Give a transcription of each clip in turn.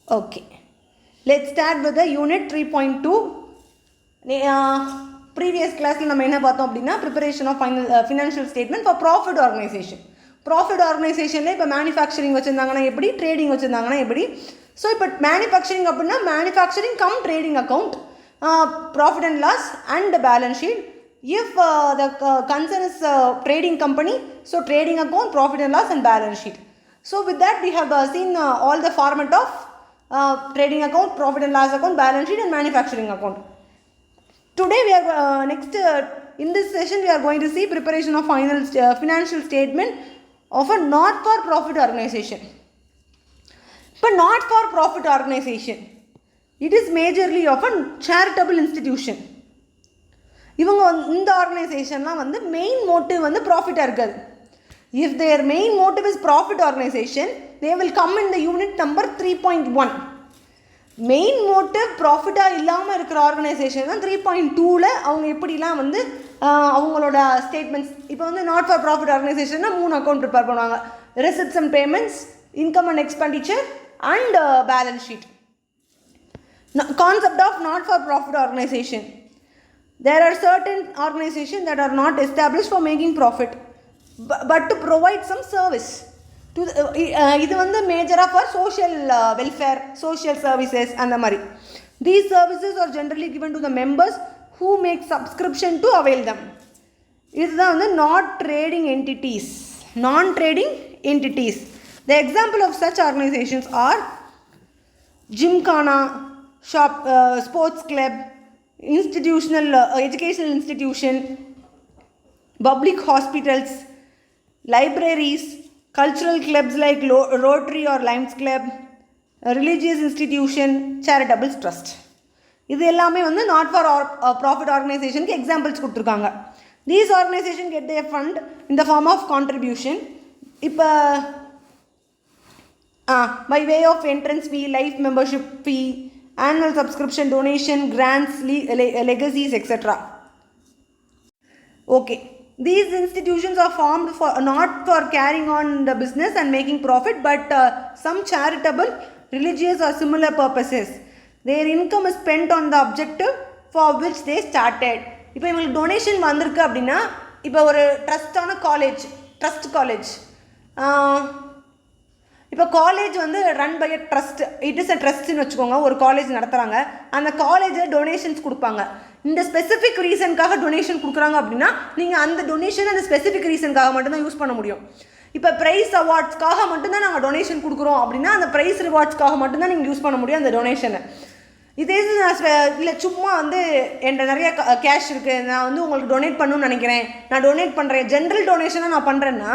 Okay, let's start with the unit 3.2. Previous class நம்ம என்ன பார்த்தோம் அப்படின்னா preparation of financial statement for profit organization. Profit organizationல இப்போ manufacturing வச்சுருந்தாங்கன்னா எப்படி, trading வச்சுருந்தாங்கன்னா எப்படி. ஸோ இப்போ manufacturing அப்படின்னா manufacturing come trading account, profit and loss and the balance sheet. If the concern is trading company, so trading account, profit and loss and balance sheet. So with that we have seen all the format of trading account, profit and loss account, balance sheet and manufacturing account. Today we are in this session we are going to see preparation of financial statement of a not for profit organization. But not for profit organization, it is majorly of a charitable institution. இவங்க இந்த ஆர்கனைசேஷன்லாம் வந்து main motive வந்து ப்ராஃபிட்டாக இருக்காது. If their main motive is profit organization, they will come in the unit number 3.1. Main motive ப்ராஃபிட்டாக இல்லாமல் இருக்கிற organisation தான் 3.2ல் அவங்க எப்படிலாம் வந்து அவங்களோட ஸ்டேட்மெண்ட்ஸ். இப்போ வந்து நாட் ஃபார் ப்ராஃபிட் ஆர்கனைசேஷன்னா 3 அக்கௌண்ட் ப்ரிப்பேர் பண்ணுவாங்க: receipts and payments, income and expenditure and balance sheet. Concept of not for profit ஆர்கனைசேஷன்: there are certain organizations that are not established for making profit but to provide some service to இது வந்து மேஜராக for social welfare, social services அந்த மாதிரி. These services are generally given to the members who make subscription to avail them. இதுதான் வந்து not trading entities, non-trading entities. The example of such organizations are Gymkhana, shop, sports club, institutional educational institution, public hospitals, libraries, cultural clubs like Rotary or Lions Club, religious institution, charitable trust. இது எல்லாமே வந்து not for profit organizationக்கு examples கொடுத்துருக்காங்க. These organizations get their fund in the form of contribution. இப்போ by way of entrance fee, life membership fee, annual subscription, donation, grants, legacies, etc. Okay, these institutions are formed for not for carrying on the business and making profit, but some charitable, religious or similar purposes. Their income is spent on the objective for which they started. இப்போ இவங்களுக்கு donation வந்திருக்கு அப்படின்னா, இப்போ ஒரு ட்ரஸ்டான college, trust college, இப்போ college வந்து run by a trust, it is a ட்ரஸ்ட்னு வச்சுக்கோங்க. ஒரு காலேஜ் நடத்துகிறாங்க, அந்த காலேஜில் டொனேஷன்ஸ் கொடுப்பாங்க. இந்த ஸ்பெசிஃபிக் ரீசனுக்காக டொனேஷன் கொடுக்குறாங்க அப்படின்னா நீங்கள் அந்த டொனேஷன் அந்த ஸ்பெசிஃபிக் ரீசனுக்காக மட்டும்தான் யூஸ் பண்ண முடியும். இப்போ ப்ரைஸ் அவார்ட்ஸ்க்காக மட்டும்தான் நாங்கள் டொனேஷன் கொடுக்குறோம் அப்படின்னா அந்த ப்ரைஸ் ரிவார்ட்ஸ்க்காக மட்டும்தான் நீங்கள் யூஸ் பண்ண முடியும் அந்த டொனேஷனை. இதே இல்லை சும்மா வந்து என்கிட்ட நிறைய கேஷ் இருக்குது, நான் வந்து உங்களுக்கு டொனேட் பண்ணணும்னு நினைக்கிறேன், நான் டொனேட் பண்ணுறேன், ஜென்ரல் டொனேஷனாக நான் பண்ணுறேன்னா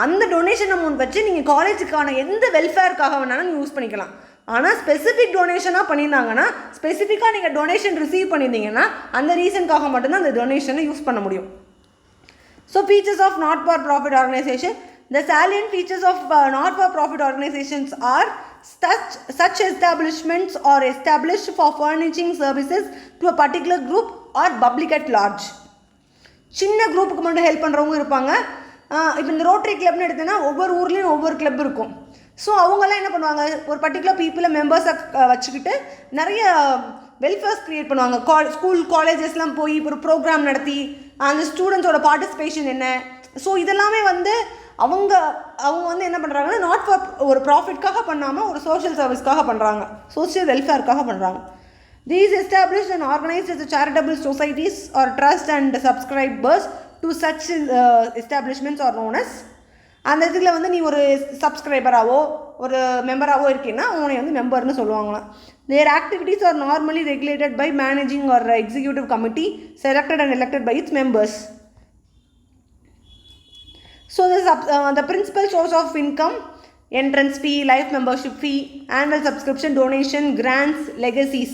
அந்த டொனேஷன் அமௌண்ட் வச்சு நீங்கள் காலேஜுக்கான எந்த வெல்ஃபேருக்காக வேணாலும் நீங்கள் யூஸ் பண்ணிக்கலாம். ஆனால் ஸ்பெசிஃபிக் டொனேஷனாக பண்ணியிருந்தாங்கன்னா, ஸ்பெசிஃபிக்காக நீங்கள் டொனேஷன் ரிசீவ் பண்ணியிருந்தீங்கன்னா அந்த ரீசனுக்காக மட்டும்தான் அந்த டொனேஷனை யூஸ் பண்ண முடியும். So features of not for profit organisation. The salient features of not-for-profit organizations are such establishments are established for furnishing services to a particular group or public at large. சின்ன குரூப்புக்கு மட்டும் ஹெல்ப் பண்ணுறவங்க இருப்பாங்க. இப்போ இந்த rotary கிளப்னு எடுத்தோன்னா ஒவ்வொரு ஊர்லேயும் ஒவ்வொரு கிளப் இருக்கும். ஸோ அவங்கெல்லாம் என்ன பண்ணுவாங்க, ஒரு பர்டிகுலர் பீப்புளை மெம்பர்ஸை வச்சுக்கிட்டு நிறைய வெல்ஃபேர்ஸ் க்ரியேட் பண்ணுவாங்க. ஸ்கூல் காலேஜஸ்லாம் போய் ஒரு ப்ரோக்ராம் நடத்தி அந்த ஸ்டூடெண்ட்ஸோட பார்ட்டிசிபேஷன் என்ன, ஸோ இதெல்லாமே வந்து அவங்க வந்து என்ன பண்ணுறாங்கன்னா நாட் ஃபார் ஒரு ப்ராஃபிட்காக பண்ணாமல் ஒரு சோஷியல் சர்வீஸ்க்காக பண்ணுறாங்க, சோஷியல் வெல்ஃபேருக்காக பண்ணுறாங்க. These established and organized as charitable societies or trust and subscribers to such establishments are known as. அந்த இதில் வந்து நீ ஒரு சப்ஸ்கிரைபராகவோ ஒரு மெம்பராகவோ இருக்கீங்கன்னா அவனை வந்து மெம்பர்னு சொல்லுவாங்களாம். Their activities are normally regulated by managing or executive committee selected and elected by its members. So the principal source of income: entrance fee, life membership fee, annual subscription, donation, grants, legacies.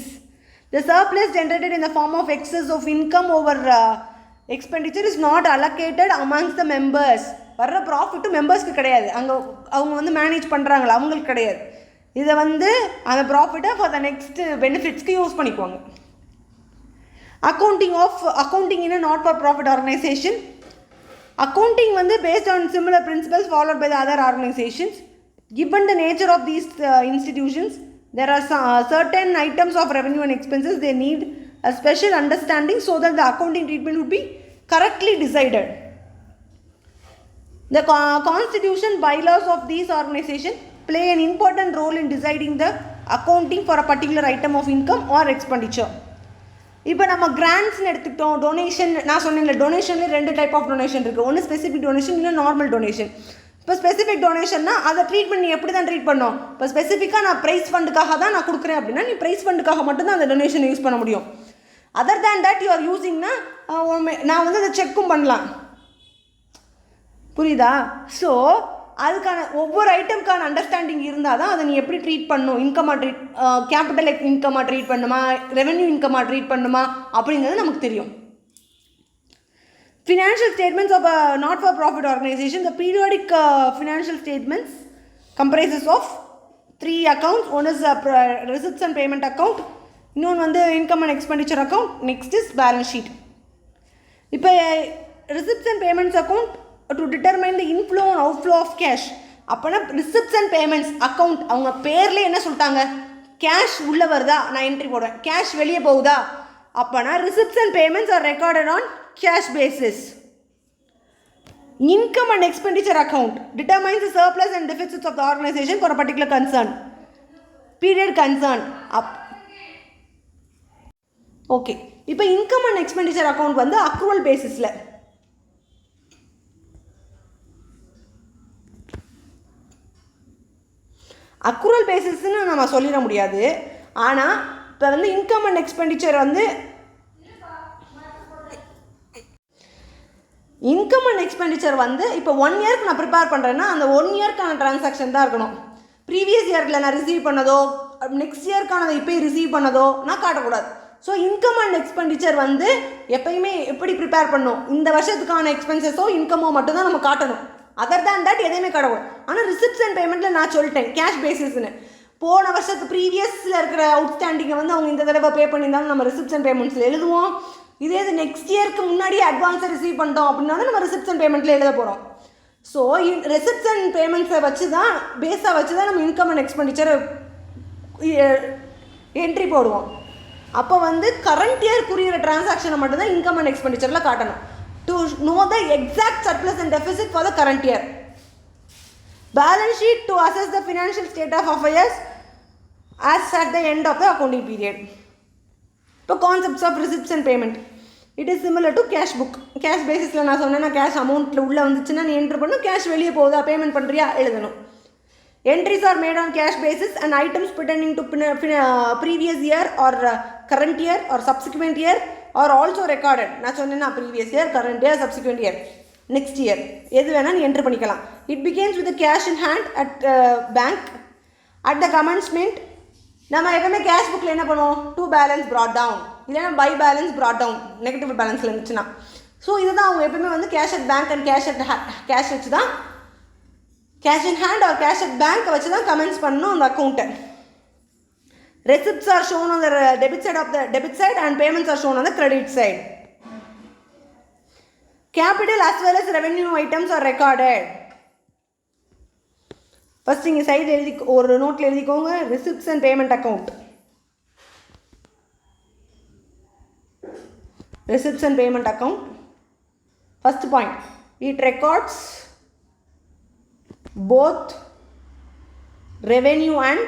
The surplus generated in the form of excess of income over expenditure is not allocated amongst the members. வர்ற profit மெம்பர்ஸ்க்கு கிடையாது, அவங்க வந்து manage பண்ணுறாங்களா அவங்களுக்கு கிடையாது. இதை வந்து அந்த ப்ராஃபிட்டை ஃபார் த நெக்ஸ்ட் பெனிஃபிட்ஸ்க்கு யூஸ் பண்ணிக்குவாங்க. Accounting in not for profit organisation. Accounting வந்து based on similar principles followed by the other organizations. Given the nature of these institutions, There are certain items of revenue and expenses they need a special understanding so that the accounting treatment would be correctly decided. The constitution bylaws of these organizations play an important role in deciding the accounting for a particular item of income or expenditure. இப்போ நம்ம கிராண்ட்ஸ்னு எடுத்துக்கிட்டோம், donation நான் சொன்னேன்ல, டொனேஷனில் 2 type of donation இருக்குது. ஒன்று specific donation, இல்லை normal donation. இப்போ specific டொனேஷன்னா அதை ட்ரீட்மெண்ட் நீ எப்படி தான் ட்ரீட் பண்ணோம். இப்போ ஸ்பெசிஃபிக்காக நான் ப்ரைஸ் ஃபண்டுக்காக தான் நான் கொடுக்குறேன் அப்படின்னா நீ ப்ரைஸ் ஃபண்டுக்காக மட்டும்தான் அந்த டொனேஷன் யூஸ் பண்ண முடியும். Other than that you are யூஸிங்னா நான் வந்து அதை செக்கும் பண்ணலாம், புரியுதா? ஸோ அதுக்கான ஒவ்வொரு ஐட்டம்க்கான அண்டர்ஸ்டாண்டிங் இருந்தால் தான் அதை நீ எப்படி ட்ரீட் பண்ணணும், இன்கமாக ட்ரீட், கேபிட்டல் இன்கமாக ட்ரீட் பண்ணுமா, ரெவென்யூ இன்கமாக ட்ரீட் பண்ணுமா அப்படிங்கிறது நமக்கு தெரியும். Financial statements of a not-for-profit organization. The periodic financial statements comprises of 3 accounts. One is receipts and payment account. இன்னொன்று வந்து income and expenditure account. Next is balance sheet. இப்போ receipts and payments account to determine the inflow and outflow of cash. அப்போனா receipts and payments account அவங்க பேர்லேயே என்ன சொல்லிட்டாங்க, cash உள்ளே வருதா நான் என்ட்ரி போடுவேன், கேஷ் வெளியே போகுதா. அப்போனா receipts and payments are recorded on cash basis. Income and expenditure account determines the surplus and deficits of the organization for a particular concern, period concern. Okay, இப்போ income and expenditure account வந்து accrual basisல, accrual basisன்னு நம்ம சொல்லிட முடியாது. ஆனால் இப்போ வந்து income and expenditure வந்து income and expenditure வந்து இப்போ 1 இயர்க்கு நான் ப்ரிப்பேர் பண்ணுறேன்னா அந்த 1 இயர்க்கான ட்ரான்சாக்ஷன் தான் இருக்கணும். ப்ரீவியஸ் இயரில் நான் ரிசீவ் பண்ணதோ நெக்ஸ்ட் இயர்க்கானதை இப்போ ரிசீவ் பண்ணதோ நான் காட்டக்கூடாது. ஸோ இன்கம் அண்ட் எக்ஸ்பெண்டிச்சர் வந்து எப்பயுமே எப்படி ப்ரிப்பேர் பண்ணணும், இந்த வருஷத்துக்கான எக்ஸ்பென்சஸோ இன்கமோ மட்டும்தான் நம்ம காட்டணும். அதர் தேன் தட் எதையுமே காட்டக்கூடாது. ஆனால் ரிசிப்ட்ஸ் அண்ட் பேமெண்ட்டில் நான் சொல்லிட்டேன் கேஷ் பேசிஸ்ன்னு. போன வருஷத்து ப்ரீவியஸில் இருக்கிற அவுட்ஸ்டாண்டிங்கை வந்து அவங்க இந்த தடவை பே பண்ணியிருந்தாலும் நம்ம ரிசிப்ட்ஸ் அண்ட் பேமெண்ட்ஸில் எழுதுவோம். இதே இது நெக்ஸ்ட் இயர்க்கு முன்னாடியே அட்வான்ஸாக ரிசீவ் பண்ணிட்டோம் அப்படின்னா நம்ம ரிசிப்ட்ஸ் அண்ட் பேமெண்ட்டில் எழுத போகிறோம். ஸோ ரிசிப்ட்ஸ் அண்ட் பேமெண்ட்ஸை வச்சு தான் பேஸாக வச்சு தான் நம்ம இன்கம் அண்ட் எக்ஸ்பெண்டிச்சரை என்ட்ரி போடுவோம். அப்போ வந்து கரண்ட் இயர் குறியிற டிரான்சாக்ஷனை மட்டும்தான் இன்கம் அண்ட் எக்ஸ்பெண்டிச்சரில் காட்டணும். To know the exact surplus and deficit for the current year. Balance sheet to assess the financial state of affairs as at the end of the accounting period. இப்போ concepts of receipts and payment it is similar to cash book. Cash பேசிஸில் நான் சொன்னேன்னா cash அமௌண்ட்டில் உள்ளே வந்துச்சுன்னா நீ enter பண்ணணும், cash வெளியே போகுதா பேமெண்ட் பண்ணுறியா எழுதணும். Entries R mat on cash basis and items pertaining to previous year or current year or subsequent year are also recorded. நான் சொன்னேன்னா previous year, current year, subsequent year, next year எது வேணால் நீ entry பண்ணிக்கலாம். It begins with cash in hand at bank at the commencement. நம்ம எப்பவுமே cash புக்கில் என்ன பண்ணுவோம், டு பேலன்ஸ் ப்ராட் டவுன், இல்லைன்னா by balance brought down negative பேலன்ஸில் இருந்துச்சுன்னா. ஸோ இதுதான் அவங்க எப்பவுமே வந்து cash at bank and cash வச்சு தான், cash in hand or cash at bank வச்சு தான் கமெண்ட்ஸ் பண்ணணும் அந்த அக்கௌண்ட்டை. Receipts are shown on the debit side of the debit side and payments are shown on the credit side. Capital as well as revenue items are recorded. First இங்கே side எழுதி ஒரு நோட்டில் எழுதிக்கோங்க, receipts and payment account. Receipts and payment account. First point, it records both revenue and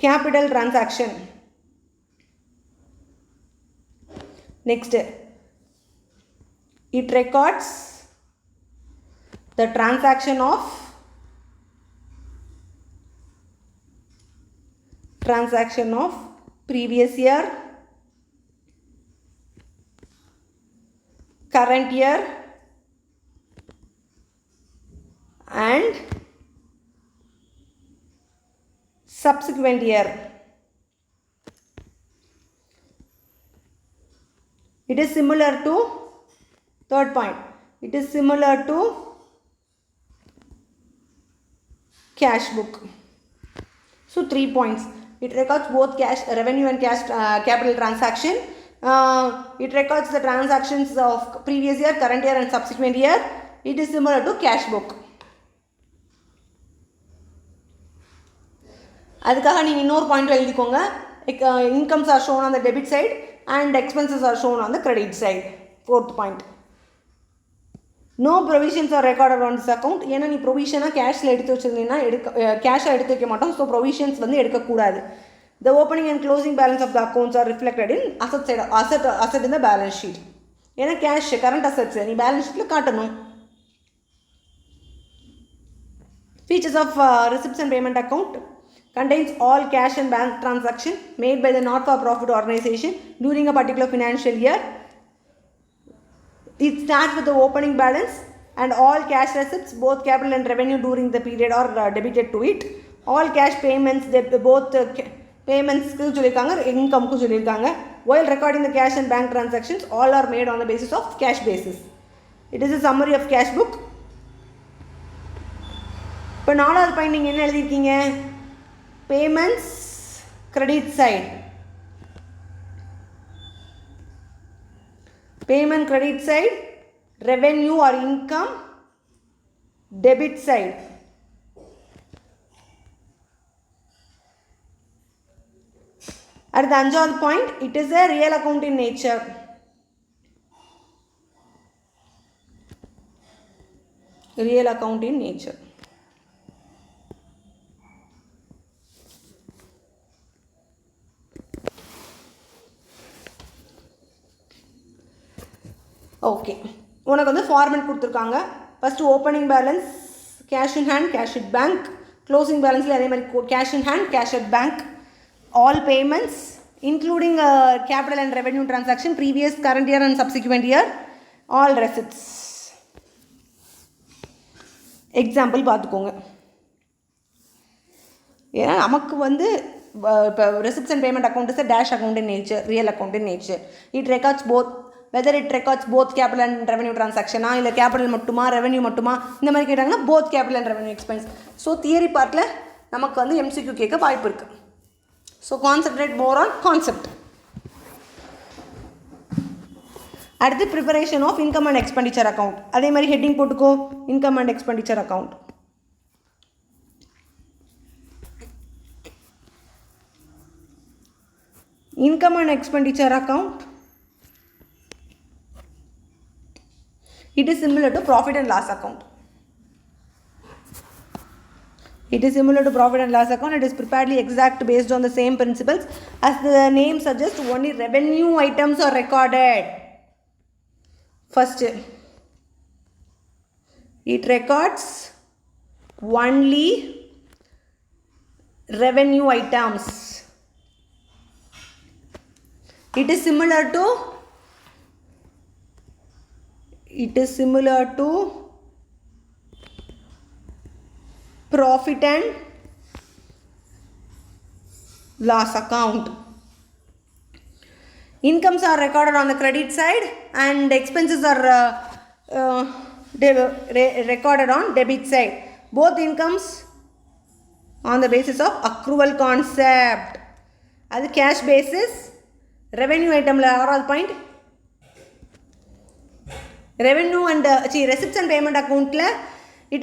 capital transaction. Next, it records the transaction of previous year, current year and subsequent year. It is similar to, third point, it is similar to cash book. So 3 points. It records both cash revenue and cash capital transaction. It records the transactions of previous year, current year and subsequent year. It is similar to cash book. அதுக்காக நீங்கள் இன்னொரு point எழுதிக்கோங்க. Incomes are shown on the debit side and expenses are shown on the credit side. 4th point. No provisions are recorded on this account. ஏன்னா நீ ப்ரொவிஷனாக கேஷில் எடுத்து வச்சுருந்தீங்கன்னா கேஷாக எடுத்து வைக்க மாட்டோம். ஸோ ப்ரொவிஷன்ஸ் வந்து எடுக்கக்கூடாது. The opening and closing balance of the accounts are reflected in asset side, asset in the balance sheet. ஏன்னா கேஷ் கரண்ட் அசெட்ஸ் நீ பேலன்ஸ் ஷீட்டில் காட்டணும். Features of receipts and payment account contains all cash and bank transaction made by the not-for-profit organization during a particular financial year. It starts with the opening balance and all cash receipts, both capital and revenue during the period are debited to it. All cash payments, both payments சொல்லிருக்காங்க, இன்கம்க்கு சொல்லிருக்காங்க. While recording the cash and bank transactions, all are made on the basis of cash basis. It is a summary of cash book. இப்போ 4வது point நீங்கள் என்ன எழுதியிருக்கீங்க? Payments credit side, payment credit side, revenue or income debit side. அடுத்த 5வது point, it is a real account in nature. Real account in nature. Okay, உனக்கு வந்து format கொடுத்துருக்காங்க. First opening balance cash in hand, cash at bank. Closing பேலன்ஸில் அதே மாதிரி cash in hand, cash at bank. All payments including capital and revenue transaction previous, current year and subsequent year. All receipts. Example பார்த்துக்கோங்க. ஏன்னா நமக்கு வந்து இப்போ receipts and payment account is dash account in nature, real account in nature. It records both, whether it records both capital and revenue ட்ரான்சாக்ஷனா இல்லை capital மட்டுமா revenue மட்டுமா இந்த மாதிரி கேட்டாங்கன்னா both capital and revenue expense. So theory பார்ட்டில் நமக்கு வந்து MCQ கேட்க வாய்ப்பு இருக்குது. So concentrate more on concept. அடுத்து preparation of income and expenditure account. அதே மாதிரி ஹெட்டிங் போட்டுக்கோ, income and expenditure account. Income and expenditure account, it is similar to profit and loss account. It is similar to profit and loss account. It is preparedly exact based on the same principles. As the name suggests, only revenue items are recorded. First, it records only revenue items. It is similar to profit and loss account. Incomes are recorded on the credit side and expenses are recorded on debit side. Both incomes on the basis of accrual concept. As a cash basis, revenue item la 6th point. Revenue and receipts and payment account la it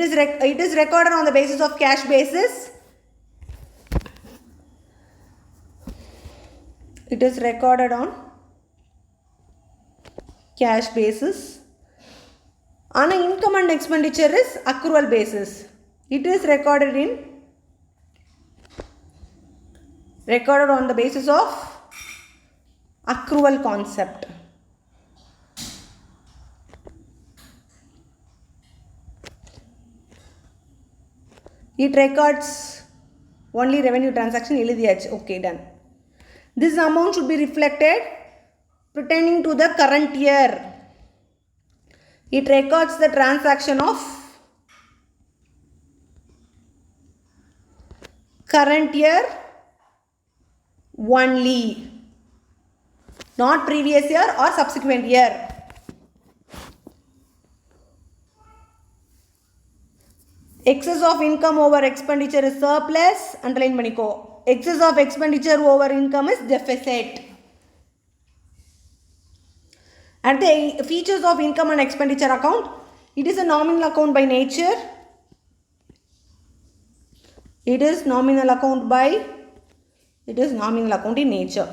is recorded on the basis of cash basis. It is recorded on cash basis. On income and expenditure is accrual basis. It is recorded on the basis of accrual concept. It records only revenue transaction. Okay, done. This amount should be reflected pertaining to the current year. It records the transaction of current year only, not previous year or subsequent year. Excess of income over expenditure is surplus. Underline paniko. Excess of expenditure over income is deficit. And the features of income and expenditure account, it is a nominal account by nature. It is nominal account by, it is nominal account in nature.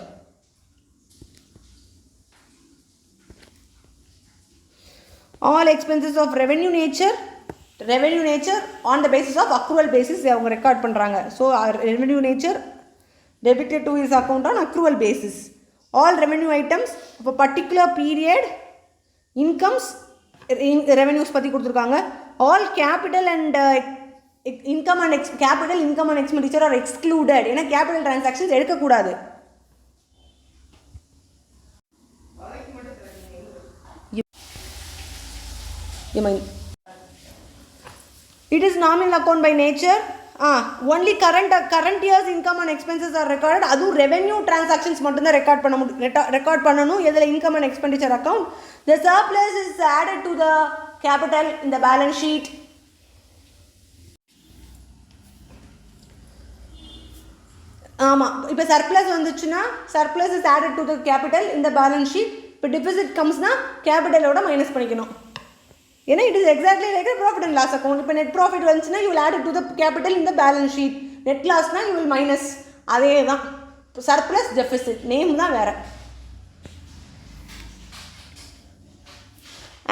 All expenses of revenue nature on the basis of accrual basis அவங்க record பண்ணுறாங்க. So revenue nature debited to his account on accrual basis. All revenue items of a particular period incomes revenues பற்றி கொடுத்துருக்காங்க. All capital and income and expenditure are excluded. ஏன்னா capital transactions எடுக்கக்கூடாது. It is nominal account by nature. Only current year's income and expenses are recorded. அதுவும் revenue transactions மட்டும்தான் record பண்ணணும். இதில் income and expenditure account. The surplus is added to the capital in the balance sheet. ஆமாம், இப்போ surplus வந்துச்சுன்னா surplus is added to the capital in the balance sheet. இப்போ deficit comes-னா கேபிட்டலோட minus பண்ணிக்கணும். ஏன்னா it is exactly like a profit and loss account. இப்போ net profit வந்துச்சுன்னா you will add it to the capital in the balance sheet. net lossனா you will minus. அதே தான் surplus deficit, name தான் வேறு.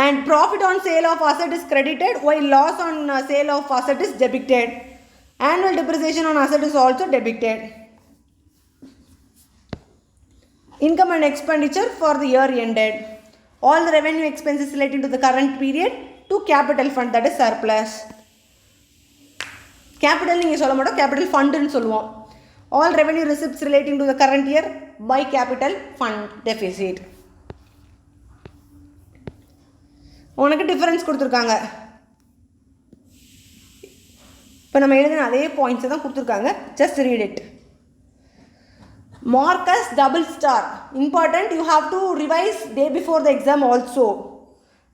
And profit on sale of asset is credited while loss on sale of asset is debited. Annual depreciation on asset is also debited. Income and expenditure for the year ended. All the revenue expenses relating to the current period to capital fund, that is surplus. Capital நீங்கள் சொல்ல மாட்டோம், capital fund ன்னு சொல்லுவோம். All revenue receipts relating to the current year by capital fund deficit. உனக்கு difference கொடுத்துருக்காங்க. இப்போ நம்ம எழுதின அதே பாயிண்ட்ஸை தான் கொடுத்துருக்காங்க. Just read it. Mark as double star. Important, you have to revise day before the exam also.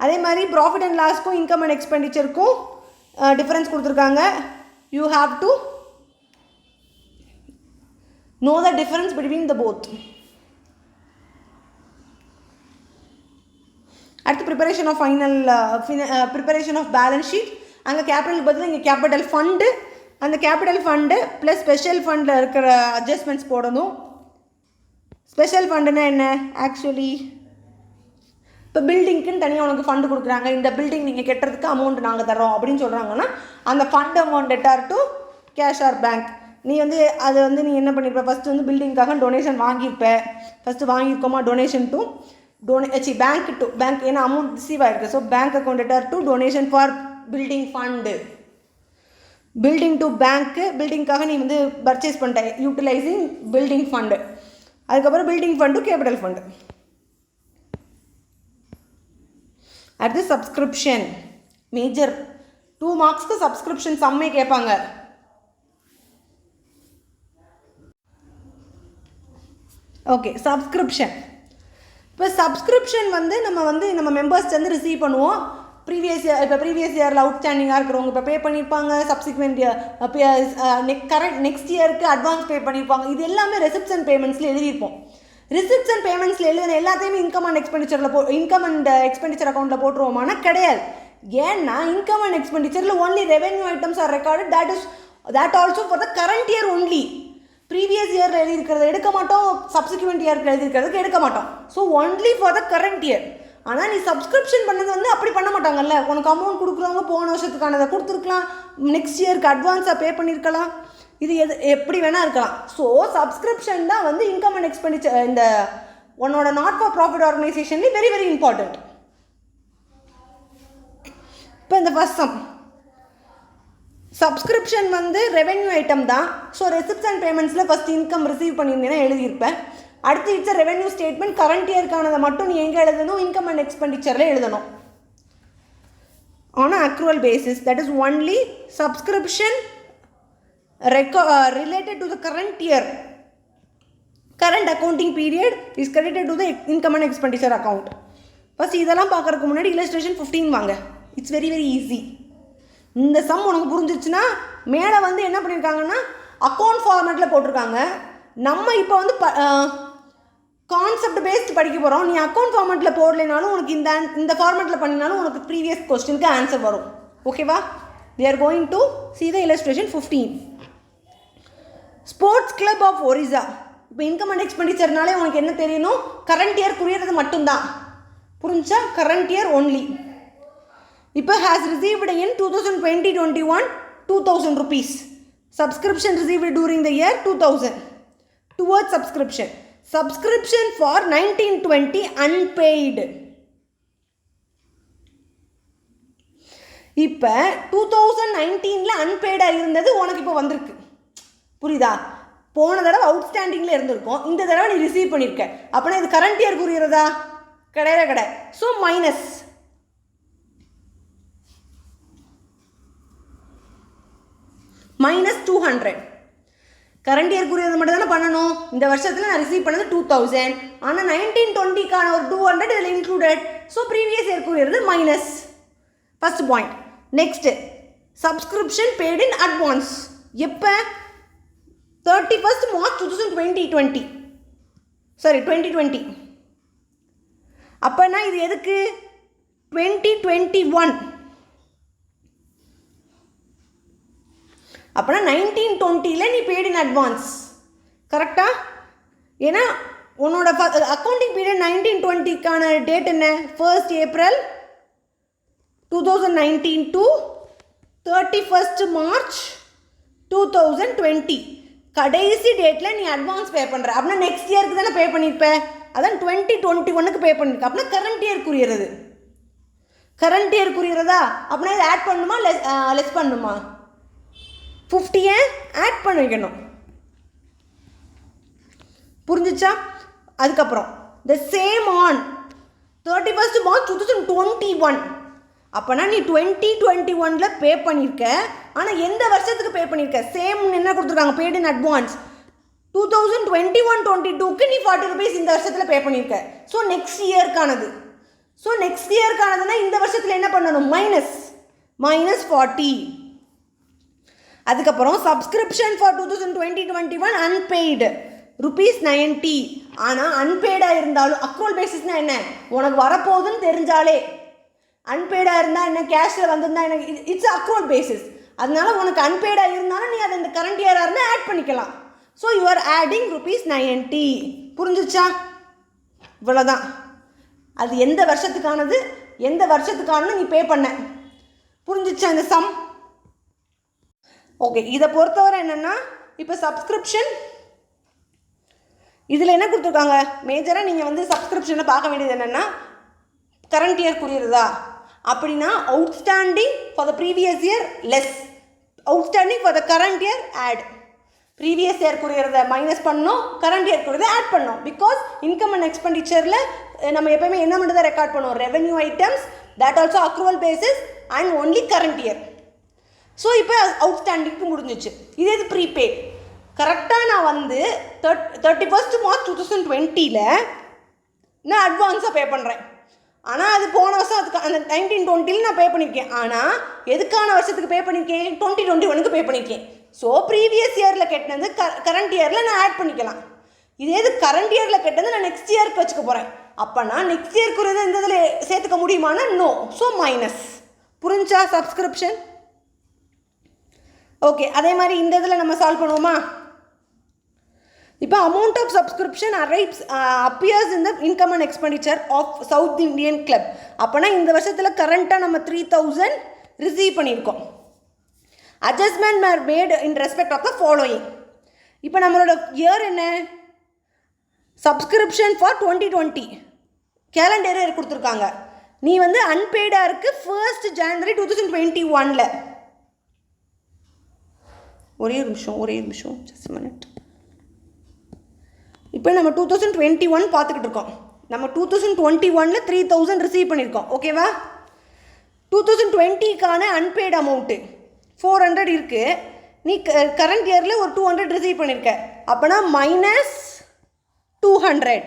அதே மாதிரி ப்ராஃபிட் அண்ட் லாஸ்க்கும் இன்கம் அண்ட் எக்ஸ்பெண்டிச்சருக்கும் டிஃபரன்ஸ் கொடுத்துருக்காங்க. You have to know the difference between the both. அடுத்து preparation of preparation of balance sheet. அங்கே capital பதில் இங்கே capital fund. அந்த கேபிட்டல் ஃபண்டு ப்ளஸ் ஸ்பெஷல் ஃபண்டில் இருக்கிற அட்ஜஸ்ட்மெண்ட்ஸ் போடணும். ஸ்பெஷல் ஃபண்டுன்னா என்ன? ஆக்சுவலி இப்போ பில்டிங்க்குன்னு தனியாக உனக்கு ஃபண்டு கொடுக்குறாங்க. இந்த பில்டிங் நீங்கள் கட்டுறதுக்கு அமௌண்ட் நாங்கள் தரோம் அப்படின்னு சொல்கிறாங்கன்னா அந்த fund amount debtor to cash or bank. நீ வந்து அது வந்து நீ என்ன பண்ணியிருப்ப, ஃபஸ்ட்டு வந்து பில்டிங்காக டொனேஷன் வாங்கியிருப்ப. ஃபஸ்ட்டு வாங்கியிருக்கோமா donation to bank to bank, ஏன்னா அமௌண்ட் ரிசீவ் ஆகிருக்கு. So bank account debtor to donation for building fund. Building to பேங்க்கு, பில்டிங்காக நீ வந்து பர்ச்சேஸ் பண்ணிட்ட யூட்டிலைசிங் பில்டிங் ஃபண்டு. அதுக்கப்புறம் பில்டிங் ஃபண்டு கேபிட்டல் ஃபண்டு. அடுத்து சப்ஸ்கிரிப்ஷன் மேஜர் 2 மார்க்ஸ்க்கு சப்ஸ்கிரிப்ஷன் சம்மே கேட்பாங்க. Okay, subscription. இப்போ சப்ஸ்கிரிப்ஷன் வந்து நம்ம மெம்பர்ஸ்லேருந்து ரிசீவ் பண்ணுவோம். ப்ரீவியஸ் இயரில் அவுட்ஸ்டாண்டிங்காக இருக்கிறவங்க இப்போ பே பண்ணியிருப்பாங்க. சப்சிக்வெண்ட் நெக்ஸ்ட் இயருக்கு அட்வான்ஸ் பே பண்ணியிருப்பாங்க. இது எல்லாமே ரெசிப்ட்ஸ் அண்ட் பேமெண்ட்ஸில் எழுதியிருப்போம். ரிசிப்ட்ஸ் அண்ட் பேமெண்ட்ஸில் எழுதின எல்லாத்தையுமே இன்கம் அண்ட் எக்ஸ்பெண்டிச்சர் அக்கௌண்ட்டில் போட்டுருவோமானா கிடையாது. ஏன்னா இன்கம் அண்ட் எக்ஸ்பெண்டிச்சரில் only revenue items are recorded. That also for the current year only. Previous இயரில் எழுதியிருக்கிறத எடுக்க மாட்டோம், சப்சிக்வெண்ட் இயருக்கு எழுதியிருக்கிறதுக்கு எடுக்க மாட்டோம். So only for the current year. ஆனால் நீ சப்ஸ்கிரிப்ஷன் பண்ணது வந்து அப்படி பண்ண மாட்டாங்கல்ல. உனக்கு அமௌண்ட் கொடுக்குறவங்க போன வருஷத்துக்கானதை கொடுத்துருக்கலாம், நெக்ஸ்ட் இயருக்கு அட்வான்ஸாக பே பண்ணியிருக்கலாம், இது எப்படி வேணால் இருக்கலாம். ஸோ சப்ஸ்கிரிப்ஷன் தான் வந்து இன்கம் அண்ட் எக்ஸ்பெண்டிச்சர் இந்த உன்னோட நாட் ஃபார் ப்ராஃபிட் ஆர்கனைசேஷன்லேயும் வெரி வெரி இம்பார்ட்டண்ட். இப்போ இந்த ஃபர்ஸ்ட் சப்ஸ்கிரிப்ஷன் வந்து ரெவென்யூ ஐட்டம் தான். ஸோ ரெசிப்ட்ஸ் அண்ட் பேமெண்ட்ஸில் ஃபஸ்ட் இன்கம் ரிசீவ் பண்ணியிருந்தேன்னா எழுதியிருப்பேன். அடுத்து இட்ஸ் ரெவென்யூ ஸ்டேட்மெண்ட் கரண்ட் இயர்க்கானதை மட்டும் நீ எங்கே எழுதணும்? இன்கம் அண்ட் எக்ஸ்பெண்டிச்சரில் எழுதணும். On accrual basis, that is only subscription related to the current year. Current accounting period is credited to the income and expenditure account. First இதெல்லாம் பார்க்குறதுக்கு முன்னாடி illustration 15 வாங்க. It's very very easy. இந்த some உனக்கு புரிஞ்சிச்சுன்னா மேலே வந்து என்ன பண்ணியிருக்காங்கன்னா அக்கௌண்ட் ஃபார்மேட்டில் போட்டிருக்காங்க. நம்ம இப்போ வந்து கான்செப்ட் பேஸ்ட் படிக்க போகிறோம். நீ அக்கௌண்ட் ஃபார்மேட்டில் போடலைனாலும் உனக்கு இந்த ஃபார்மேட்டில் பண்ணினாலும் உனக்கு ப்ரீவியஸ் கொஸ்டினுக்கு ஆன்சர் வரும். ஓகேவா? we are going to see the illustration 15. Sports club of Orissa. இப்போ இன்கம் அண்ட் எக்ஸ்பெண்டிச்சர்னாலே உனக்கு என்ன தெரியணும், கரண்ட் இயர் குறியறது மட்டும்தான். புரிஞ்சா? Current year only. இப்போ has received in 2020-21 2,000 rupees. Subscription received during the year 2,000 towards subscription. Subscription for 1920 unpaid. இப்போ 2019ல் அன்பெய்டாக இருந்தது உனக்கு இப்போ வந்திருக்கு. புரியுதா? போன தடவை அவுட்ஸ்டாண்டிங்கில் இருந்திருக்கும், இந்த தடவை நீ ரிசீவ் பண்ணியிருக்க. அப்படின்னா இது கரண்ட் இயர் குறியறதா? கிடையாது. So minus. -200. கரண்ட் இயர் குறியது மட்டும் தானே பண்ணணும். இந்த வருஷத்தில் நான் ரிசீவ் பண்ணது 2000, ஆனால் 1920க்கான ஒரு 200 இதில் இன்க்ளூடட். ஸோ ப்ரீவியஸ் இயர் குறியது minus. First point. Next, subscription paid in advance. எப்போ? 31st March 2020. அப்போனா இது எதுக்கு? 2021. அப்போனா 1920ல் நீ பெய்டு இன் அட்வான்ஸ். கரெக்டா? ஏன்னா உன்னோட அக்கௌண்டிங் பீரியட் 1920க்கான டேட் என்ன? 1st April 2019 to 31st March 2020. கடைசி டேட்டில் நீ அட்வான்ஸ் பே பண்ணுற. அப்படின்னா நெக்ஸ்ட் இயருக்கு தானே பே பண்ணியிருப்ப. அதான் 2021க்கு பே பண்ணியிருக்க. அப்படின்னா கரண்ட் இயர் குறியறது. கரண்ட் இயர் குறியறதா? அப்படின்னா இதை ஆட் பண்ணணுமா லெஸ் பண்ணணுமா? 50 ஆட் பண்ண வைக்கணும். புரிஞ்சிச்சா? அதுக்கப்புறம் the same on 31st March 2021. அப்போனா நீ 2021ல் பே பண்ணியிருக்க. ஆனால் எந்த வருஷத்துக்கு பே பண்ணியிருக்க? சேம் என்ன கொடுத்துருக்காங்க? Paid in advance. 2021-22க்கு நீ 40 rupees இந்த வருஷத்தில் பே பண்ணியிருக்க. ஸோ நெக்ஸ்ட் இயர்க்கானது. இந்த வருஷத்தில் என்ன பண்ணணும்? -40. அதுக்கப்புறம் சப்ஸ்கிரிப்ஷன் ஃபார் 2020-21 அன்பெய்டு ₹90. ஆனால் அன்பெய்டாக இருந்தாலும் அக்ரூவல் பேசிஸ்னால் என்ன? உனக்கு வரப்போகுதுன்னு தெரிஞ்சாலே. அன்பெய்டாக இருந்தால் என்ன, கேஷில் வந்திருந்தா என்ன, இட்ஸ் அக்ரூவல் பேசிஸ். அதனால உனக்கு அன்பெய்டாக இருந்தாலும் நீ அதை இந்த கரண்ட் இயராக இருந்தால் ஆட் பண்ணிக்கலாம். So you are adding ₹90. புரிஞ்சிச்சா? இவ்வளோதான். அது எந்த வருஷத்துக்கானது நீ பே பண்ண. புரிஞ்சிச்சா இந்த சம்? ஓகே. இதை பொறுத்தவரை என்னென்னா, இப்போ சப்ஸ்கிரிப்ஷன் இதில் என்ன கொடுத்துருக்காங்க? மேஜராக நீங்கள் வந்து சப்ஸ்கிரிப்ஷனில் பார்க்க வேண்டியது என்னென்னா, கரண்ட் இயர் குறியறதா? அப்படின்னா outstanding for the previous year less, outstanding for the current year add. Previous year குறியறதை மைனஸ் பண்ணணும், கரண்ட் இயர் குறியதை ஆட் பண்ணணும். பிகாஸ் இன்கம் அண்ட் எக்ஸ்பெண்டிச்சரில் நம்ம எப்போயுமே என்ன மட்டும் தான் ரெக்கார்ட் பண்ணுவோம்? Revenue items, that also accrual basis and only current year. So இப்போ அவுட்ஸ்டாண்டிங்க்கு முடிஞ்சிச்சு. இதே இது ப்ரீபெய்ட். கரெக்டாக நான் வந்து 31st March 2020ல் நான் அட்வான்ஸாக பே பண்ணுறேன். ஆனால் அது போன வருஷம் அதுக்கு அந்த 1920ல் நான் பே பண்ணியிருக்கேன். ஆனால் எதுக்கான வருஷத்துக்கு பே பண்ணியிருக்கேன்? 2021க்கு பே பண்ணியிருக்கேன். ஸோ ப்ரீவியஸ் இயரில் கட்டினது கரண்ட் இயரில் நான் ஆட் பண்ணிக்கலாம். இதே இது கரண்ட் இயரில் கட்டினது நான் நெக்ஸ்ட் இயருக்கு வச்சுக்க போகிறேன். அப்போனா நெக்ஸ்ட் இயர்க்குரியது இந்த இதில் சேர்த்துக்க முடியுமானா நோ. So minus. புரிஞ்சா சப்ஸ்கிரிப்ஷன்? ஓகே. அதே மாதிரி இந்த இதில் நம்ம சால்வ் பண்ணுவோமா? இப்போ amount of subscription appears in the income and expenditure of South Indian club. அப்போனா இந்த வருஷத்தில் கரண்ட்டாக நம்ம 3000 ரிசீவ் பண்ணியிருக்கோம். Adjustment are made in respect of the following. இப்போ நம்மளோட இயர் என்ன? சப்ஸ்கிரிப்ஷன் ஃபார் 2020 கேலண்டர் இயர் கொடுத்துருக்காங்க. நீ வந்து அன்பெய்டாக இருக்குது 1st January 2021ல். ஒரே ஒரு நிமிஷம் ஜஸ்ட் மினிட். இப்போ நம்ம 2021 பார்த்துக்கிட்டு இருக்கோம். நம்ம 2021ல் 3000 ரிசீவ் பண்ணியிருக்கோம். ஓகேவா? 2020க்கான அன்பெய்டு அமௌண்ட்டு 400 இருக்குது. நீ கரண்ட் இயரில் ஒரு 200 ரிசீவ் பண்ணியிருக்க. அப்போனா -200.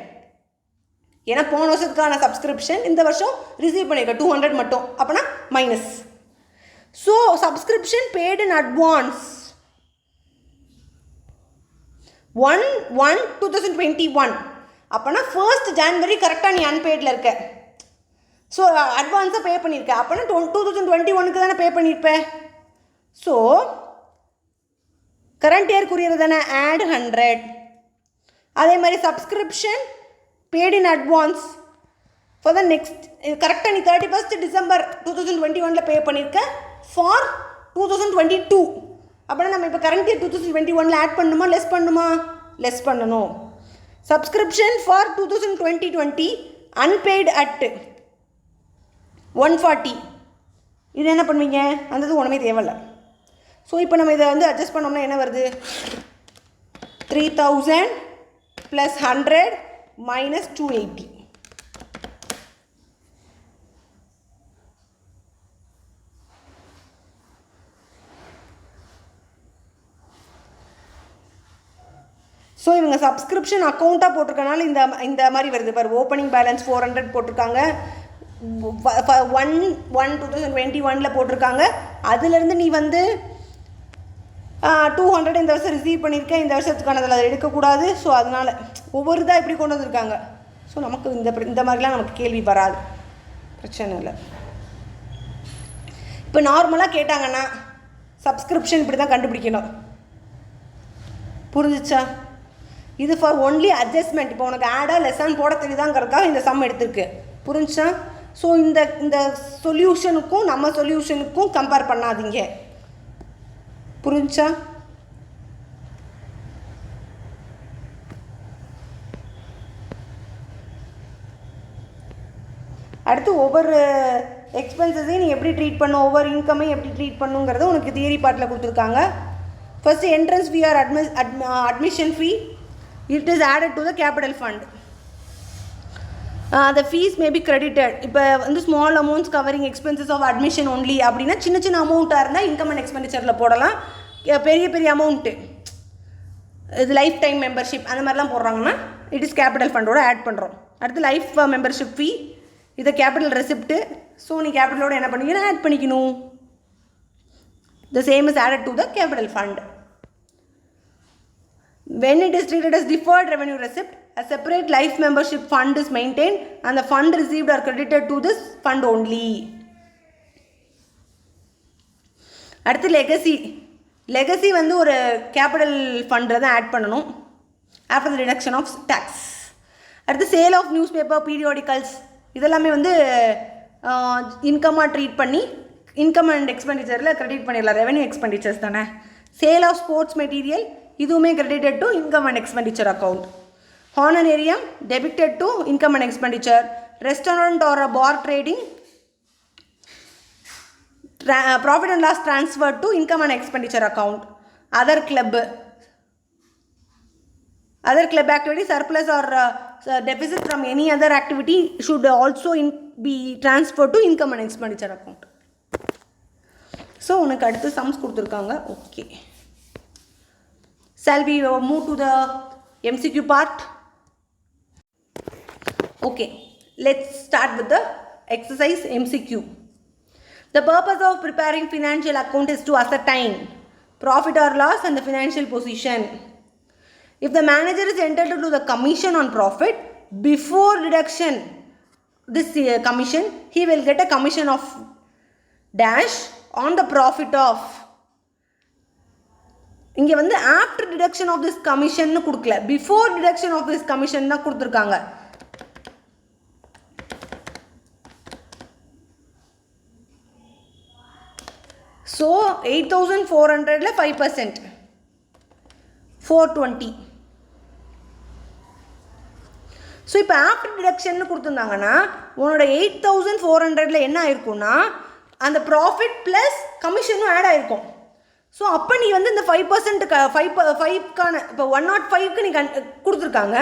ஏன்னா போன வருஷத்துக்கான சப்ஸ்கிரிப்ஷன் இந்த வருஷம் ரிசீவ் பண்ணியிருக்க 200 மட்டும். அப்போனா minus. So subscription paid in advance 1/1/2021. அப்போனா 1st January கரெக்டாக நீ அன்பெய்டில் இருக்க. ஸோ அட்வான்ஸாக பே பண்ணியிருக்க. அப்போனா 2021க்கு தானே பே பண்ணியிருப்பேன். ஸோ கரண்ட் இயர்க்குரியது தானே, ஆட் 100. அதே மாதிரி subscription paid in advance for the next, கரெக்டாக நீ 31st December 2021 பே பண்ணியிருக்க ஃபார் 2022. அப்படின்னா நம்ம இப்போ கரண்ட் இயர் 2021 ஆட் பண்ணணுமா லெஸ் பண்ணணுமா? லெஸ் பண்ணணும். Subscription for 2020 unpaid at 140. இது என்ன பண்ணுவீங்க? அந்தது ஒன்றுமே தேவையில்லை. ஸோ இப்போ நம்ம இதை வந்து அட்ஜஸ்ட் பண்ணோம்னா என்ன வருது? 3000 + 100 - 280. ஸோ இவங்க சப்ஸ்கிரிப்ஷன் அக்கௌண்ட்டாக போட்டிருக்கனால இந்த மாதிரி வருது பாரு. ஓப்பனிங் பேலன்ஸ் 400 போட்டிருக்காங்க, 1/1/2021 போட்டிருக்காங்க. அதுலேருந்து நீ வந்து 200 இந்த வருஷம் ரிசீவ் பண்ணியிருக்கேன், இந்த வருஷத்துக்கானதில் அதை எடுக்கக்கூடாது. ஸோ அதனால் ஒவ்வொரு இதாக இப்படி கொண்டு வந்திருக்காங்க. ஸோ நமக்கு இந்த மாதிரிலாம் நமக்கு கேள்வி வராது, பிரச்சனை இல்லை. இப்போ நார்மலாக கேட்டாங்கன்னா சப்ஸ்கிரிப்ஷன் இப்படி தான் கண்டுபிடிக்கணும். புரிஞ்சிச்சா? இது ஃபார் ஒன்லி அட்ஜஸ்ட்மெண்ட். இப்போ உனக்கு ஆடாக லெசன் போட தெரியுதாங்கிறதுக்காக இந்த சம் எடுத்திருக்கு. புரிஞ்சா? ஸோ இந்த சொல்யூஷனுக்கும் நம்ம சொல்யூஷனுக்கும் கம்பேர் பண்ணாதீங்க. புரிஞ்சா? அடுத்து ஒவ்வொரு எக்ஸ்பென்சஸையும் நீ எப்படி ட்ரீட் பண்ணும், ஒவ்வொரு இன்கமையும் எப்படி ட்ரீட் பண்ணுங்கிறத உனக்கு தியரி பார்ட்டில் கொடுத்துருக்காங்க. First entrance fee or admission fee, it is added to the capital fund. The fees may be credited. இப்போ வந்து small amounts covering expenses of admission only அப்படின்னா சின்ன அமௌண்ட்டாக இருந்தால் இன்கம் அண்ட் எக்ஸ்பெண்டிச்சரில் போடலாம். பெரிய அமௌண்ட்டு இது லைஃப் டைம் மெம்பர்ஷிப் அந்த மாதிரிலாம் போடுறாங்கன்னா இட் இஸ் கேபிட்டல் ஃபண்டோட ஆட் பண்ணுறோம். அடுத்து லைஃப் மெம்பர்ஷிப் ஃபீ, இதை கேபிட்டல் ரெசிப்ட்டு. ஸோ நீ கேபிட்டலோட என்ன பண்ணிக்கணும்? ஆட் பண்ணிக்கணும். the same is added to the capital fund. When it is treated as deferred revenue receipt, a separate life membership fund is maintained and the fund received are credited to this fund only. அடுத்து legacy வந்து ஒரு capital ஃபண்டில் தான் add பண்ணணும் after the deduction of tax. அடுத்து sale of news paper periodicals இதெல்லாமே வந்து இன்கமாக ட்ரீட் பண்ணி இன்கம் அண்ட் எக்ஸ்பெண்டிச்சரில் கிரெடிட் பண்ணிடலாம். ரெவென்யூ எக்ஸ்பெண்டிச்சர்ஸ் தானே. சேல் ஆஃப் ஸ்போர்ட்ஸ் மெட்டீரியல் இதுவுமே credited to income and expenditure account. Honorarium debited to income and expenditure. Restaurant or a bar trading, profit and loss transferred to income and expenditure account. Other club activity, surplus or deficit from any other activity should also be transferred to income and expenditure account. So உனக்கு அடுத்து sums கொடுத்துருக்காங்க. Okay, shall we move to the MCQ part? Okay, let's start with the exercise MCQ. The purpose of preparing financial account is to ascertain profit or loss and the financial position. If the manager is entitled to the commission on profit before deduction this commission, he will get a commission of dash on the profit of. இங்கே வந்து after deduction of this commission கொடுக்கல, before deduction of this commission தான் கொடுத்துருக்காங்க. So 8400 5%, 420. So இப்போ after deduction கொடுத்துருந்தாங்கன்னா உன்னோட 8400 என்ன ஆயிருக்கும்னா அந்த ப்ராஃபிட் ப்ளஸ் கமிஷனும் ஆட் ஆயிருக்கும். ஸோ அப்போ நீ வந்து இந்த 5%க்கான இப்போ 105க்கு நீ கொடுத்துருக்காங்க,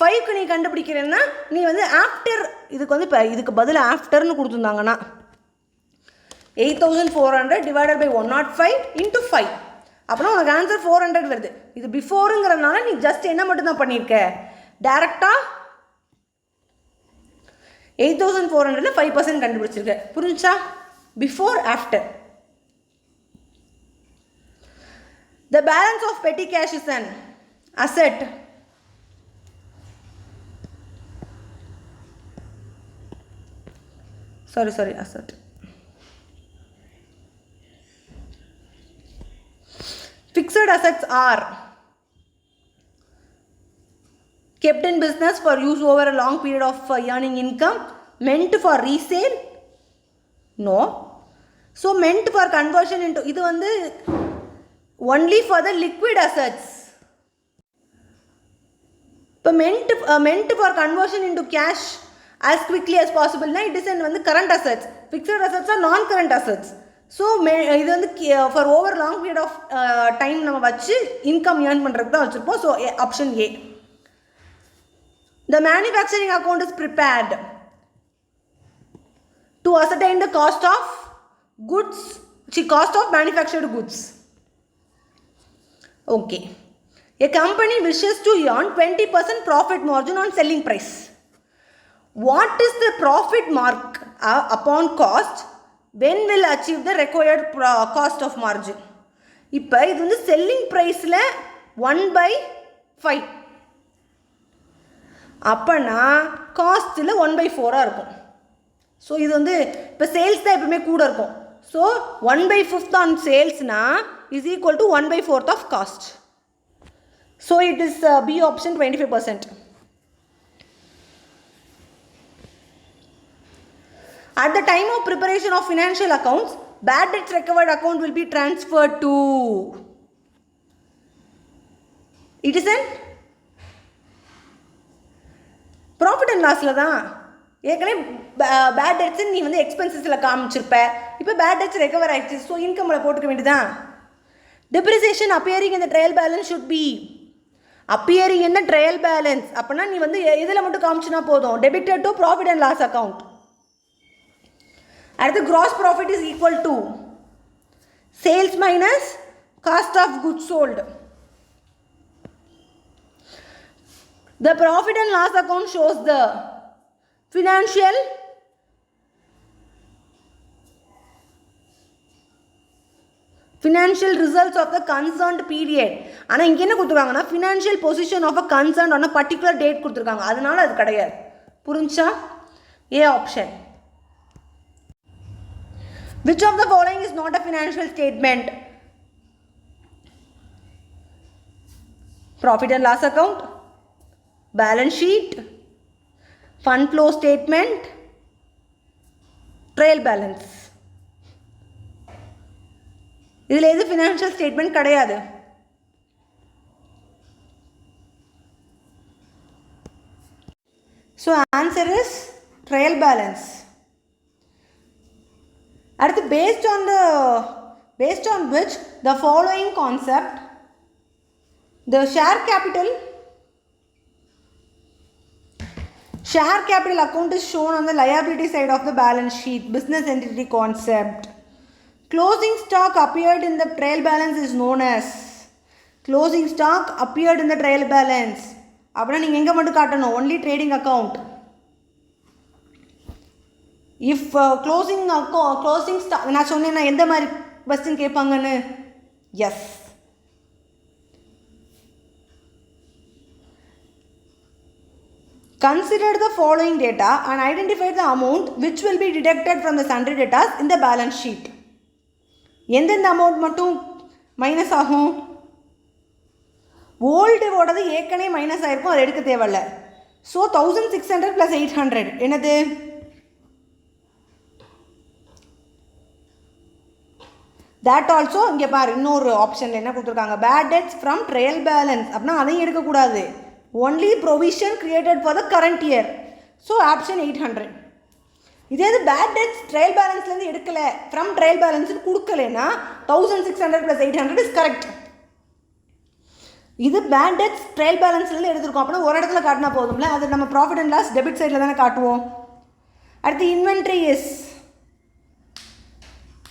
5க்கு நீ கண்டுபிடிக்கிறேன்னா நீ வந்து ஆஃப்டர் இதுக்கு வந்து இப்போ இதுக்கு பதில் ஆஃப்டர்னு கொடுத்துருந்தாங்கன்னா 8400 டிவைடட் பை 105 இன்ட்டு 5 அப்படின்னா உனக்கு ஆன்சர் 400 வருது. இது பிஃபோருங்கிறதுனால நீ ஜஸ்ட் என்ன மட்டும்தான் பண்ணியிருக்க, டேரெக்டாக 8400 5% கண்டுபிடிச்சிருக்க. புரிஞ்சா? Before after. The balance of petty cash is an asset. Asset. Fixed fixed assets are kept in business for use over a long period of earning income, meant for resale, no. So meant for conversion into, இது வந்து only for the liquid assets. இப்போ meant for conversion into cash as quickly as possible na, it is in வந்து current assets. Fixed assets are non current assets. So இது வந்து for over long period of time நம்ம வச்சு income earn பண்ணுறதுக்கு தான் வச்சுருப்போம். So option A. The manufacturing account is prepared to ascertain the cost of goods, cost of manufactured goods. Okay. A company wishes to earn 20% profit margin on selling price. What is the profit mark upon cost? When will achieve the required cost of margin? இப்போ இது வந்து selling ப்ரைஸில் 1/5, அப்போனா காஸ்ட்டில் 1/4 இருக்கும். So இது வந்து இப்போ sales தான் எப்பவுமே கூட இருக்கும். ஸோ 1/5 ஆன் சேல்ஸ்னா is equal to 1/4 of cost. So it is B option 25%. At the time of preparation of financial accounts, bad debts recovered account will be transferred to, it is in profit and loss. ஏற்கனவே bad debts நீ வந்து எக்ஸ்பென்சஸில் காமிச்சிருப்ப, இப்போ bad debts recover ஆகிடுச்சு. So இன்கமில் போட்டுக்க வேண்டியதான். Depreciation appearing in the trial balance should be appearing in the trial balance. அப்படின்னா நீ வந்து இதில் மட்டும் காமிச்சுனா போதும், debited to profit and loss account. And the gross profit is equal to sales minus cost of goods sold. The profit and loss account shows the financial results of the concerned period. ஆனால் இங்கே என்ன கொடுத்துருக்காங்கன்னா financial position of a concerned on a particular date கொடுத்துருக்காங்க, அதனால அது கிடையாது. புரிஞ்சா? A option. Which of the following is not a financial statement? Profit and loss account, balance sheet, fund flow statement, trial balance. இதில் எது financial statement கிடையாது. So answer is trial balance. அடுத்து based on which the following concept, the share capital account is shown on the liability side of the balance sheet, business entity concept. Closing stock appeared in the trial balance is known as closing stock appeared in the trial balance. அப்படின்னா நீங்கள் எங்கே மட்டும் காட்டணும், only trading account. If closing stock நான் சொன்னேன்னா எந்த மாதிரி question கேட்பாங்கன்னு, yes. Consider the following data and identify the amount which will be deducted from the sundry debtors in the balance sheet. எந்தெந்த அமௌண்ட் மட்டும் மைனஸ் ஆகும்? ஓல்டோடது ஏற்கனவே மைனஸ் ஆகிருக்கும், அது எடுக்க தேவையில்ல. ஸோ 1600 + 800 என்னது? that also இங்கே பாரு, இன்னொரு ஆப்ஷனில் என்ன கொடுத்துருக்காங்க, bad debts from trial balance. அப்படின்னா அதையும் எடுக்கக்கூடாது, only provision created for the current year. So option 800. இதே இது பேட் டெட்ஸ் ட்ரையல் பேலன்ஸ்லேருந்து எடுக்கலை, ஃப்ரம் ட்ரையல் பேலன்ஸ்னு கொடுக்கலைன்னா 1600 + 800 இஸ் கரெக்ட். இது பேட் டெட்ஸ் ட்ரையல் பேலன்ஸ்லேருந்து எடுத்துருக்கோம், அப்படின்னா ஒரு இடத்துல காட்டினா போதும்ல, அது நம்ம ப்ராஃபிட் அண்ட் லாஸ் டெபிட் சைடில் தானே காட்டுவோம். அடுத்து inventory is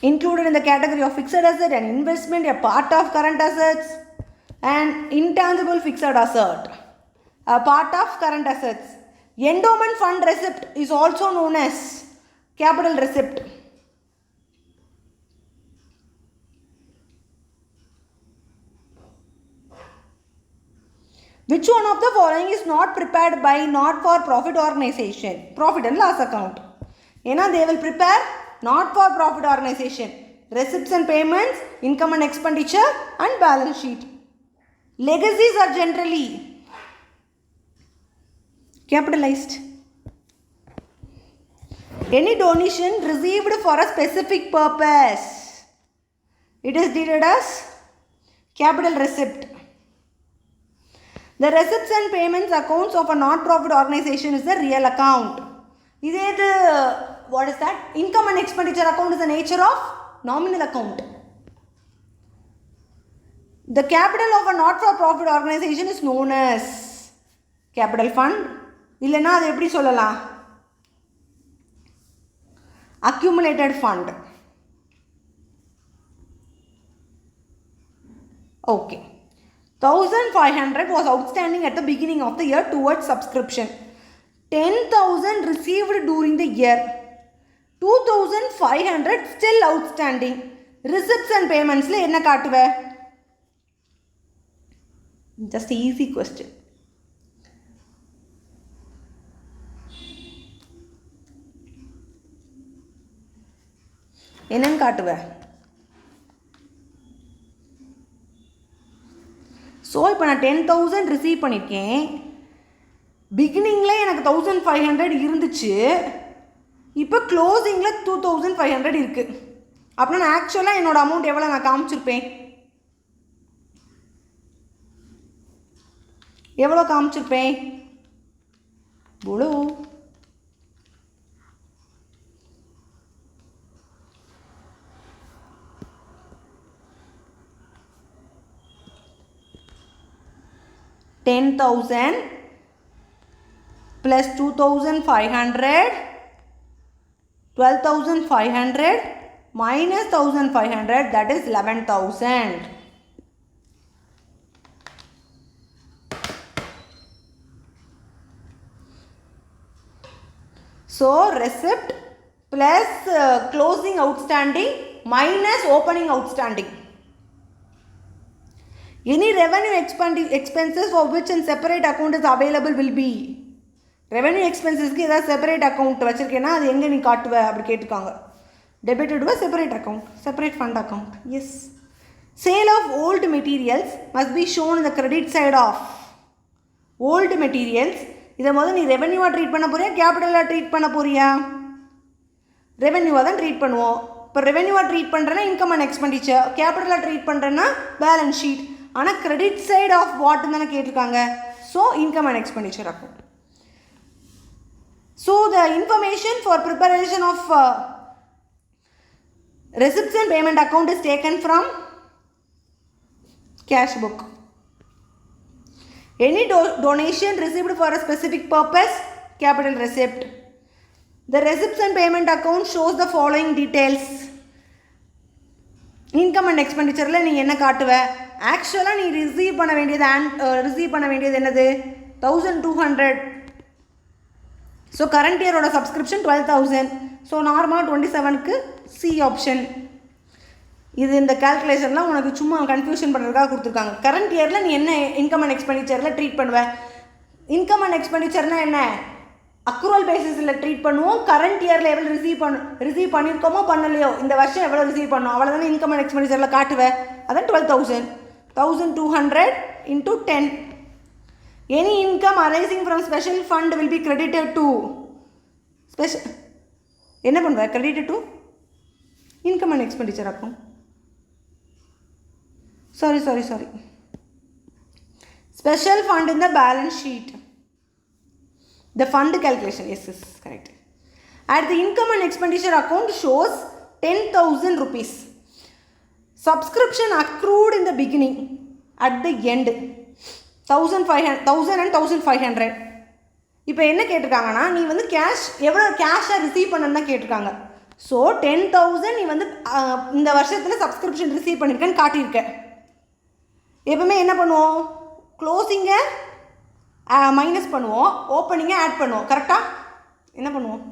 included in the category of fixed asset and investment, a part of current assets, and intangible fixed asset, a part of current assets. Endowment fund receipt is also known as capital receipt. Which one of the following is not prepared by not for profit organization? Profit and loss account. ஏன்னா they will prepare not for profit organization. Receipts and payments, income and expenditure, and balance sheet. Legacies are generally capitalized. Any donation received for a specific purpose, it is treated as capital receipt. The receipts and payments accounts of a non-profit organization is the real account. What is that? Income and expenditure account is the nature of nominal account. The capital of a not-for-profit organization is known as capital fund. இல்லைன்னா அது எப்படி சொல்லலாம்? Accumulated fund. Okay. 1,500 was outstanding at the beginning of the year towards subscription. 10,000 received during the year. 2,500 still outstanding. Receipts and payments le enna kaatuve? Just an easy question. என்னன்னு காட்டுவேன்? So இப்போ நான் 10,000 receive பண்ணியிருக்கேன். பிகினிங்கில் எனக்கு 1,500 இருந்துச்சு. இப்போ க்ளோசிங்கில் 2,500 இருக்குது. அப்படின்னா நான் ஆக்சுவலாக என்னோடய அமௌண்ட் எவ்வளோ நான் காமிச்சிருப்பேன்? எவ்வளோ காமிச்சிருப்பேன்? இவ்வளோ. $10,000 plus 2,500, 12,500 minus 1,500, that is 11,000. So receipt plus closing outstanding minus opening outstanding. Any revenue expenses for which a separate account is available will be. Revenue expenses க்கு ஏதாவது separate account வச்சிருக்கேன்னா அது எங்கே நீ காட்டுவ அப்படி கேட்டுக்காங்க. Debited to a separate account, separate fund account. Yes. Sale of old materials must be shown in the credit side of old materials. இதை முதல்ல நீ ரெவென்யூவாக treat பண்ண போறியா கேபிட்டலாக ட்ரீட் பண்ண போறியா? ரெவென்யூவாக தான் ட்ரீட் பண்ணுவோம். இப்போ ரெவென்யூவாக ட்ரீட் பண்ணுறேன்னா இன்கம் அண்ட் எக்ஸ்பெண்டிச்சர், கேபிட்டலாக ட்ரீட் பண்ணுறேன்னா பேலன்ஸ் ஷீட். ஆனால் கிரெடிட் சைட் ஆஃப் வாட்னு தானே கேட்டிருக்காங்க. So income and expenditure account. So the information for preparation of receipts and payment account is taken from cash book. Any donation received for a specific purpose, capital receipt. The receipts and payment account shows the following details. Income and expenditure la நீ என்ன காட்டுவ? ஆக்சுவலா நீ receive பண்ண வேண்டியது என்னது? 1,200. So current இயரோட subscription 12,000. So நார்மலாக 27க்கு சி ஆப்ஷன். இது இந்த கால்குலேஷன்லாம் உனக்கு சும்மா கன்ஃபியூஷன் பண்ணுறதுக்காக கொடுத்துருக்காங்க. கரண்ட் இயரில் நீ என்ன இன்கம் அண்ட் எக்ஸ்பெண்டிச்சரில் ட்ரீட் பண்ணுவேன்? இன்கம் அண்ட் எக்ஸ்பெண்டிச்சர்னால் என்ன? அக்ரூவல் பேசிஸில் ட்ரீட் பண்ணுவோம். கரண்ட் இயரில் எவ்வளோ ரிசீவ் பண்ணியிருக்கோமோ பண்ணலையோ, இந்த வருஷம் எவ்வளோ ரிசீவ் பண்ணோம் அவ்வளோதானே இன்கம் அண்ட் எக்ஸ்பெண்டிச்சரில் காட்டுவேன். அதான் 12,000. 1,200 into 10. Any income arising from special fund will be credited to special. என்ன பண்ணுவேன்? credited to income and expenditure account. Sorry. Special fund in the balance sheet. The fund calculation. Yes, correct. At the income and expenditure account shows 10,000 rupees. Subscription accrued in the beginning. At the end 1,000 and 1,500. இப்போ என்ன கேட்டிருக்காங்கன்னா நீ வந்து எவ்வளோ கேஷாக receive பண்ணணும்னு தான் கேட்டிருக்காங்க. So 10,000 நீ வந்து இந்த வருஷத்தில் சப்ஸ்கிரிப்ஷன் ரிசீவ் பண்ணியிருக்கேன்னு காட்டியிருக்க. எப்பவுமே என்ன பண்ணுவோம்? க்ளோசிங்கை மைனஸ் பண்ணுவோம், ஓப்பனிங்கை ஆட் பண்ணுவோம். கரெக்டாக என்ன பண்ணுவோம்?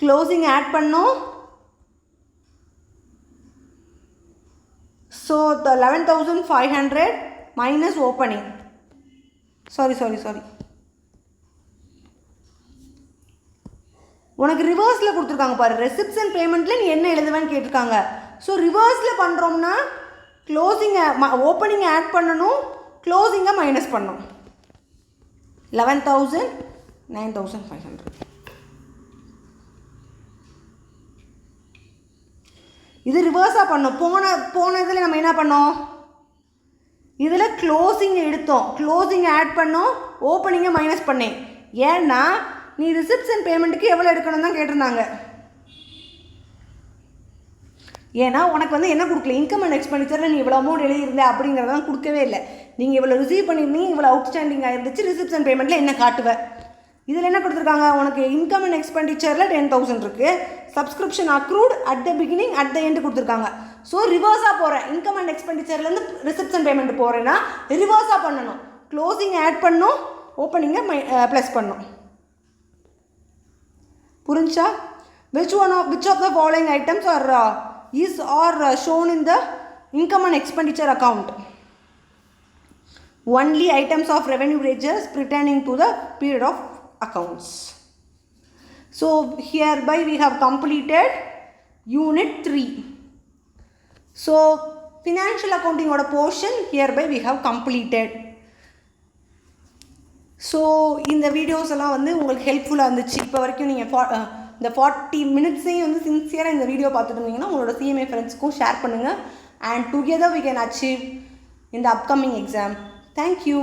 க்ளோசிங் ஆட் பண்ணோம், So the 11,500 minus opening. Sorry. உனக்கு ரிவர்ஸில் கொடுத்துருக்காங்க பாரு. ரெசிப்ட்ஸ் அண்ட் பேமெண்ட்டில் நீ என்ன எழுதுவேன்னு கேட்டிருக்காங்க. ஸோ ரிவர்ஸில் பண்ணுறோம்னா க்ளோசிங்கை ஓப்பனிங்கை ஆட் பண்ணணும், க்ளோசிங்கை மைனஸ் பண்ணணும். 11,000 9,500. இது ரிவர்ஸாக பண்ணோம். போன இதில் நம்ம என்ன பண்ணோம், இதில் க்ளோசிங்கை எடுத்தோம், க்ளோசிங்கை ஆட் பண்ணோம், ஓப்பனிங்கை மைனஸ் பண்ணேன். ஏன்னா நீ ரிசிப்ட்ஸ் அண்ட் பேமெண்ட்டுக்கு எவ்வளோ எடுக்கணும் தான் கேட்டிருந்தாங்க. ஏன்னா உனக்கு வந்து என்ன கொடுக்கல, இன்கம் அண்ட் எக்ஸ்பெண்டிச்சரில் நீ இவ்வளோ அமௌண்ட் எழுதியிருந்த அப்படிங்கிறதான் கொடுக்கவே இல்லை. நீங்கள் இவ்வளோ ரிசீவ் பண்ணியிருந்தீங்க, இவ்வளோ அவுட்ஸ்டாண்டிங் ஆகிருந்துச்சு, ரிசிப்ட்ஸ் அண்ட் பேமெண்ட்டில் என்ன காட்டுவேன். இதில் என்ன கொடுத்துருக்காங்க, உனக்கு இன்கம் அண்ட் எக்ஸ்பெண்டிச்சரில் 10,000 இருக்குது, subscription accrued at the beginning at the end கொடுத்துருக்காங்க. ஸோ ரிவர்ஸாக போகிறேன், இன்கம் அண்ட் எக்ஸ்பெண்டிச்சர்லேருந்து ரிசிப்ட்ஸ் அண்ட் பேமெண்ட் போகிறேன்னா ரிவர்ஸாக பண்ணணும். க்ளோசிங் ஆட் பண்ணணும், ஓப்பனிங்கை ப்ளஸ் பண்ணணும். புரிஞ்சா? which of the following items are shown in the income and expenditure account? Only items of revenue registers pertaining to the period of accounts. So hereby we have completed unit 3. So financial accounting oda portion hereby we have completed. So இந்த videos எல்லாம் வந்து உங்களுக்கு ஹெல்ப்ஃபுல்லாக இருந்துச்சு. இப்போ வரைக்கும் நீங்கள் இந்த 40 மினிட்ஸையும் வந்து சின்சியராக இந்த வீடியோ பார்த்துட்டு இருந்தீங்கன்னா உங்களோட சிஎம்ஏ ஃப்ரெண்ட்ஸ்க்கும் ஷேர் பண்ணுங்கள். And together we can achieve in the upcoming exam. Thank you.